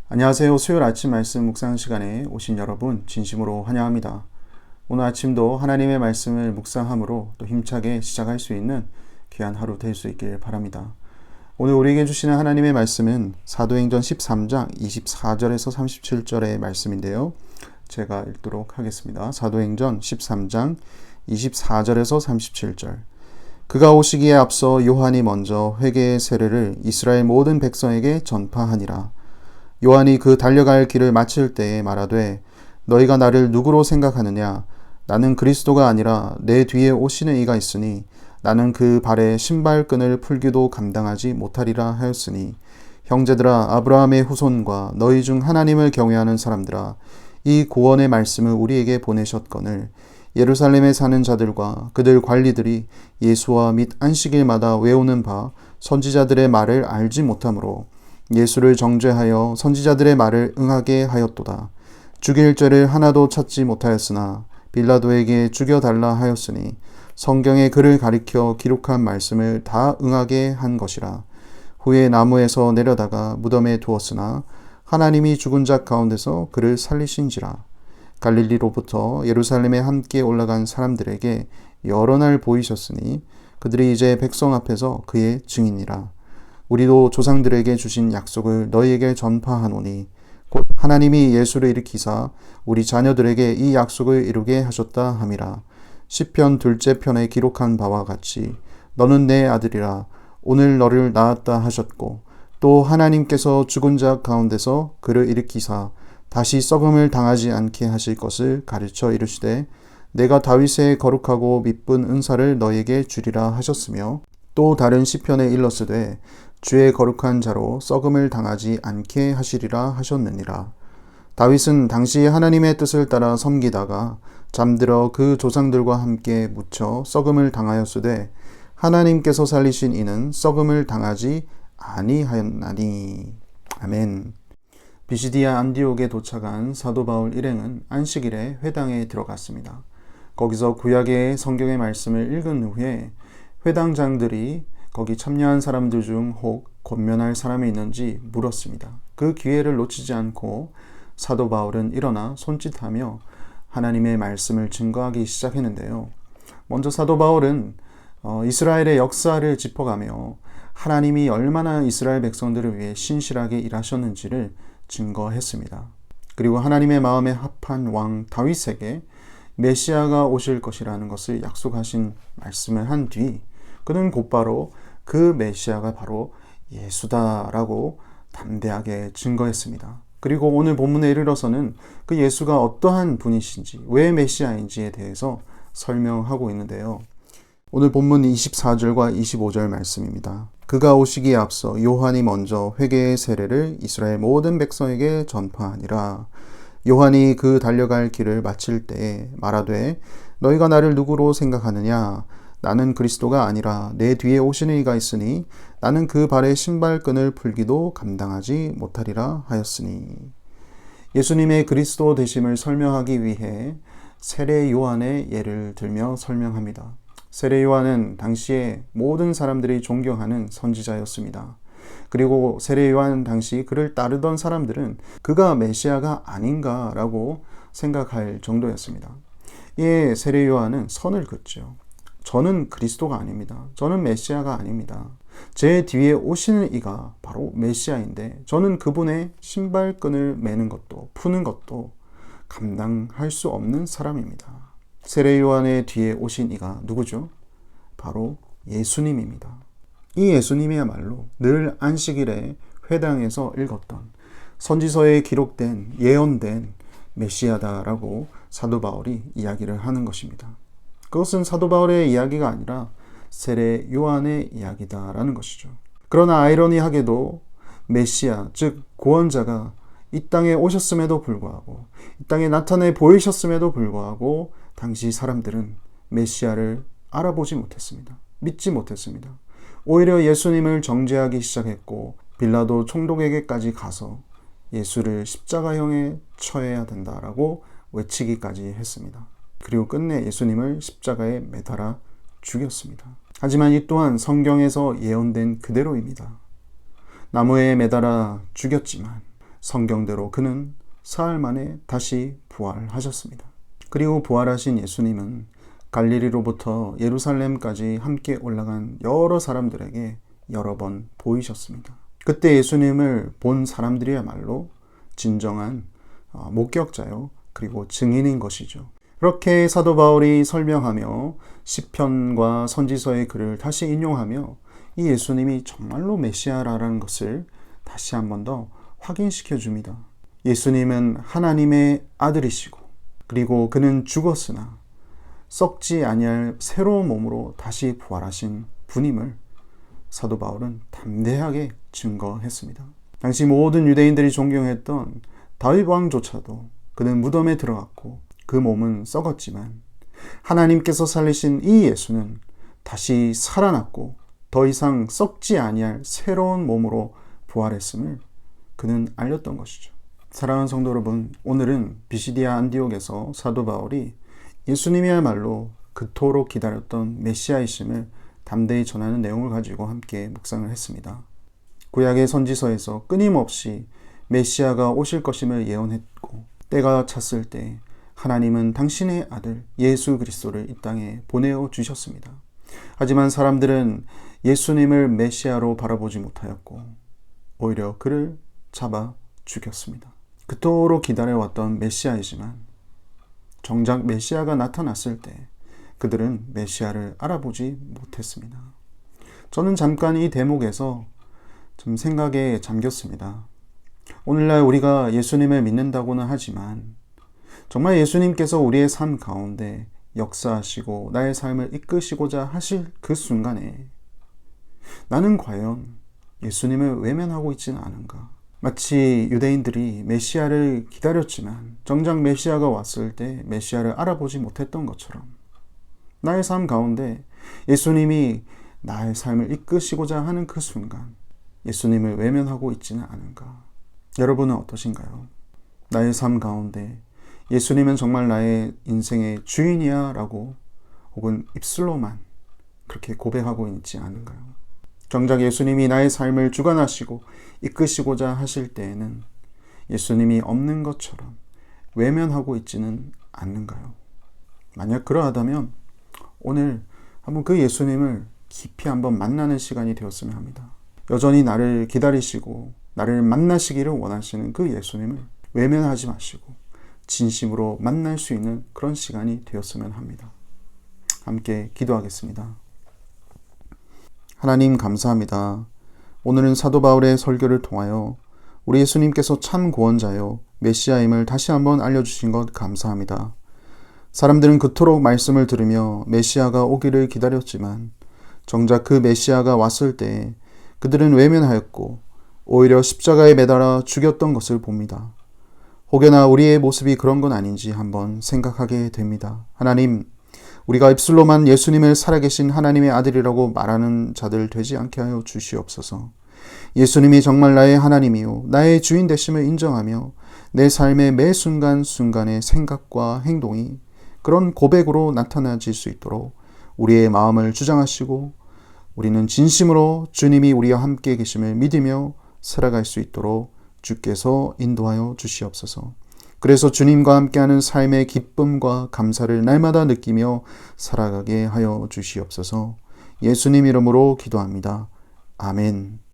안녕하세요. 수요일 아침 말씀 묵상 시간에 오신 여러분 진심으로 환영합니다. 오늘 아침도 하나님의 말씀을 묵상함으로 또 힘차게 시작할 수 있는 귀한 하루 될 수 있길 바랍니다. 오늘 우리에게 주시는 하나님의 말씀은 사도행전 13장 24절에서 37절의 말씀인데요. 제가 읽도록 하겠습니다. 사도행전 13장 24절에서 37절. 그가 오시기에 앞서 요한이 먼저 회개의 세례를 이스라엘 모든 백성에게 전파하니라. 요한이 그 달려갈 길을 마칠 때에 말하되 너희가 나를 누구로 생각하느냐? 나는 그리스도가 아니라 내 뒤에 오시는 이가 있으니 나는 그 발에 신발끈을 풀기도 감당하지 못하리라 하였으니 형제들아 아브라함의 후손과 너희 중 하나님을 경외하는 사람들아 이 구원의 말씀을 우리에게 보내셨거늘 예루살렘에 사는 자들과 그들 관리들이 예수와 및 안식일마다 외우는 바 선지자들의 말을 알지 못하므로 예수를 정죄하여 선지자들의 말을 응하게 하였도다. 죽일 죄를 하나도 찾지 못하였으나 빌라도에게 죽여달라 하였으니 성경에 그를 가리켜 기록한 말씀을 다 응하게 한 것이라. 후에 나무에서 내려다가 무덤에 두었으나 하나님이 죽은 자 가운데서 그를 살리신지라. 갈릴리로부터 예루살렘에 함께 올라간 사람들에게 여러 날 보이셨으니 그들이 이제 백성 앞에서 그의 증인이라. 우리도 조상들에게 주신 약속을 너희에게 전파하노니 곧 하나님이 예수를 일으키사 우리 자녀들에게 이 약속을 이루게 하셨다 함이라. 시편 둘째 편에 기록한 바와 같이 너는 내 아들이라 오늘 너를 낳았다 하셨고 또 하나님께서 죽은 자 가운데서 그를 일으키사 다시 썩음을 당하지 않게 하실 것을 가르쳐 이르시되 내가 다윗의 거룩하고 미쁜 은사를 너에게 주리라 하셨으며 또 다른 시편에 일렀으되 주의 거룩한 자로 썩음을 당하지 않게 하시리라 하셨느니라. 다윗은 당시 하나님의 뜻을 따라 섬기다가 잠들어 그 조상들과 함께 묻혀 썩음을 당하였으되 하나님께서 살리신 이는 썩음을 당하지 아니하였나니. 아멘. 비시디아 안디옥에 도착한 사도 바울 일행은 안식일에 회당에 들어갔습니다. 거기서 구약의 성경의 말씀을 읽은 후에 회당장들이 거기 참여한 사람들 중 혹 권면할 사람이 있는지 물었습니다. 그 기회를 놓치지 않고 사도 바울은 일어나 손짓하며 하나님의 말씀을 증거하기 시작했는데요. 먼저 사도 바울은 이스라엘의 역사를 짚어가며 하나님이 얼마나 이스라엘 백성들을 위해 신실하게 일하셨는지를 증거했습니다. 그리고 하나님의 마음에 합한 왕 다윗에게 메시아가 오실 것이라는 것을 약속하신 말씀을 한 뒤 그는 곧바로 그 메시아가 바로 예수다라고 담대하게 증거했습니다. 그리고 오늘 본문에 이르러서는 그 예수가 어떠한 분이신지, 왜 메시아인지에 대해서 설명하고 있는데요. 오늘 본문 24절과 25절 말씀입니다. 그가 오시기에 앞서 요한이 먼저 회개의 세례를 이스라엘 모든 백성에게 전파하니라. 요한이 그 달려갈 길을 마칠 때에 말하되 너희가 나를 누구로 생각하느냐? 나는 그리스도가 아니라 내 뒤에 오시는 이가 있으니 나는 그 발에 신발끈을 풀기도 감당하지 못하리라 하였으니. 예수님의 그리스도 되심을 설명하기 위해 세례 요한의 예를 들며 설명합니다. 세례 요한은 당시에 모든 사람들이 존경하는 선지자였습니다. 그리고 세례 요한 당시 그를 따르던 사람들은 그가 메시아가 아닌가라고 생각할 정도였습니다. 이에 세례 요한은 선을 긋죠. 저는 그리스도가 아닙니다. 저는 메시아가 아닙니다. 제 뒤에 오시는 이가 바로 메시아인데 저는 그분의 신발끈을 매는 것도 푸는 것도 감당할 수 없는 사람입니다. 세례 요한의 뒤에 오신 이가 누구죠? 바로 예수님입니다. 이 예수님이야말로 늘 안식일에 회당에서 읽었던 선지서에 기록된 예언된 메시아다라고 사도 바울이 이야기를 하는 것입니다. 그것은 사도 바울의 이야기가 아니라 세례 요한의 이야기다라는 것이죠. 그러나 아이러니하게도 메시아, 즉 구원자가 이 땅에 오셨음에도 불구하고 이 땅에 나타내 보이셨음에도 불구하고 당시 사람들은 메시아를 알아보지 못했습니다. 믿지 못했습니다. 오히려 예수님을 정죄하기 시작했고 빌라도 총독에게까지 가서 예수를 십자가형에 처해야 된다라고 외치기까지 했습니다. 그리고 끝내 예수님을 십자가에 매달아 죽였습니다. 하지만 이 또한 성경에서 예언된 그대로입니다. 나무에 매달아 죽였지만 성경대로 그는 사흘 만에 다시 부활하셨습니다. 그리고 부활하신 예수님은 갈릴리로부터 예루살렘까지 함께 올라간 여러 사람들에게 여러 번 보이셨습니다. 그때 예수님을 본 사람들이야말로 진정한 목격자요, 그리고 증인인 것이죠. 그렇게 사도 바울이 설명하며 시편과 선지서의 글을 다시 인용하며 이 예수님이 정말로 메시아라는 것을 다시 한 번 더 확인시켜 줍니다. 예수님은 하나님의 아들이시고, 그리고 그는 죽었으나 썩지 아니할 새로운 몸으로 다시 부활하신 분임을 사도 바울은 담대하게 증거했습니다. 당시 모든 유대인들이 존경했던 다윗 왕조차도 그는 무덤에 들어갔고 그 몸은 썩었지만 하나님께서 살리신 이 예수는 다시 살아났고 더 이상 썩지 아니할 새로운 몸으로 부활했음을 그는 알렸던 것이죠. 사랑하는 성도 여러분, 오늘은 비시디아 안디옥에서 사도 바울이 예수님이야말로 그토록 기다렸던 메시아이심을 담대히 전하는 내용을 가지고 함께 묵상을 했습니다. 구약의 선지서에서 끊임없이 메시아가 오실 것임을 예언했고, 때가 찼을 때 하나님은 당신의 아들 예수 그리스도를 이 땅에 보내어 주셨습니다. 하지만 사람들은 예수님을 메시아로 바라보지 못하였고 오히려 그를 잡아 죽였습니다. 그토록 기다려왔던 메시아이지만 정작 메시아가 나타났을 때 그들은 메시아를 알아보지 못했습니다. 저는 잠깐 이 대목에서 좀 생각에 잠겼습니다. 오늘날 우리가 예수님을 믿는다고는 하지만 정말 예수님께서 우리의 삶 가운데 역사하시고 나의 삶을 이끄시고자 하실 그 순간에 나는 과연 예수님을 외면하고 있지는 않은가? 마치 유대인들이 메시아를 기다렸지만 정작 메시아가 왔을 때 메시아를 알아보지 못했던 것처럼 나의 삶 가운데 예수님이 나의 삶을 이끄시고자 하는 그 순간 예수님을 외면하고 있지는 않은가? 여러분은 어떠신가요? 나의 삶 가운데 예수님은 정말 나의 인생의 주인이야 라고 혹은 입술로만 그렇게 고백하고 있지 않은가요? 정작 예수님이 나의 삶을 주관하시고 이끄시고자 하실 때에는 예수님이 없는 것처럼 외면하고 있지는 않는가요? 만약 그러하다면 오늘 한번 그 예수님을 깊이 한번 만나는 시간이 되었으면 합니다. 여전히 나를 기다리시고 나를 만나시기를 원하시는 그 예수님을 외면하지 마시고 진심으로 만날 수 있는 그런 시간이 되었으면 합니다. 함께 기도하겠습니다. 하나님 감사합니다. 오늘은 사도 바울의 설교를 통하여 우리 예수님께서 참 구원자요 메시아임을 다시 한번 알려주신 것 감사합니다. 사람들은 그토록 말씀을 들으며 메시아가 오기를 기다렸지만 정작 그 메시아가 왔을 때 그들은 외면하였고 오히려 십자가에 매달아 죽였던 것을 봅니다. 혹여나 우리의 모습이 그런 건 아닌지 한번 생각하게 됩니다. 하나님, 우리가 입술로만 예수님을 살아계신 하나님의 아들이라고 말하는 자들 되지 않게 하여 주시옵소서. 예수님이 정말 나의 하나님이요 나의 주인 되심을 인정하며 내 삶의 매 순간순간의 생각과 행동이 그런 고백으로 나타나질 수 있도록 우리의 마음을 주장하시고 우리는 진심으로 주님이 우리와 함께 계심을 믿으며 살아갈 수 있도록 주께서 인도하여 주시옵소서. 그래서 주님과 함께하는 삶의 기쁨과 감사를 날마다 느끼며 살아가게 하여 주시옵소서. 예수님 이름으로 기도합니다. 아멘.